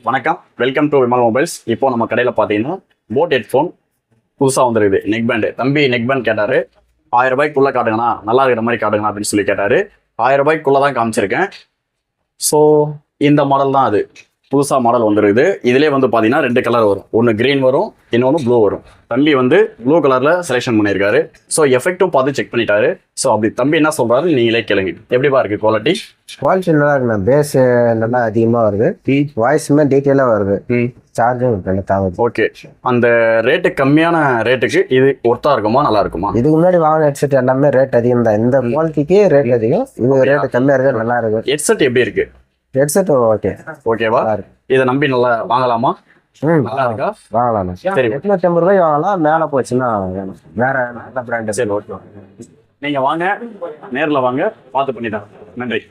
வணக்கம், welcome to Vimal mobiles. இப்போ நம்ம கடையில் பார்த்தீங்கன்னா போட் ஹெட்ஃபோன் புதுசாக வந்துருக்குது. Neck band. தம்பி நெக் பேண்ட் கேட்டார். 1000 ரூபாய்க்குள்ளே காட்டுங்கண்ணா, நல்லா இருக்கிற மாதிரி காட்டுங்கண்ணா அப்படின்னு சொல்லி கேட்டார். 1000 ரூபாய்க்குள்ளே தான் காமிச்சிருக்கேன். ஸோ இந்த மாடல் தான் அது. புதுசாக மாடல் வந்துருக்குது. இதிலே வந்து பார்த்தீங்கன்னா 2 கலர் வரும். ஒன்று க்ரீன் வரும், இன்னொன்று ப்ளூ வரும். தம்பி வந்து ப்ளூ கலரில் செலெக்ஷன் பண்ணியிருக்காரு. ஸோ எஃபெக்ட்டும் பார்த்து செக் பண்ணிட்டாரு. ஸோ அப்படி தம்பி என்ன சொல்கிறாரு நீங்களே கேளுங்க. எப்படிப்பா இருக்குது குவாலிட்டி? குவாலிட்டி நல்லா இருக்குண்ணா. பேஸ் நல்லா அதிகமாக வருது, வாய்ஸுமே டீட்டெயிலாக வருது, சார்ஜும் நல்லா தாங்குது. ஓகே, அந்த ரேட்டு கம்மியான ரேட்டுக்கு இது ஒர்த்தாக இருக்குமா, நல்லா இருக்குமா? இதுக்கு முன்னாடி வாங்கின ஹெட்செட் எல்லாமே ரேட் அதிகம் தான். இந்த குவாலிட்டிக்கு ரேட் அதிகம், இது ரேட்டு கம்மியாக இருக்குது, நல்லா இருக்கு. ஹெட்செட் எப்படி இருக்கு? ஹெட்செட் ஓகே, ஓகேவா? இதை நம்பி நல்லா வாங்கலாமா? நல்லா இருக்கா? வாங்கலாம். சரி, 850 ரூபாய் வாங்கலாம். மேலே போச்சுன்னா வேற நல்ல பிராண்டு. சரி, ஓகே. நீங்கள் வாங்க, நேரில் வாங்க, பார்த்து பண்ணிட்டாங்க. நன்றி.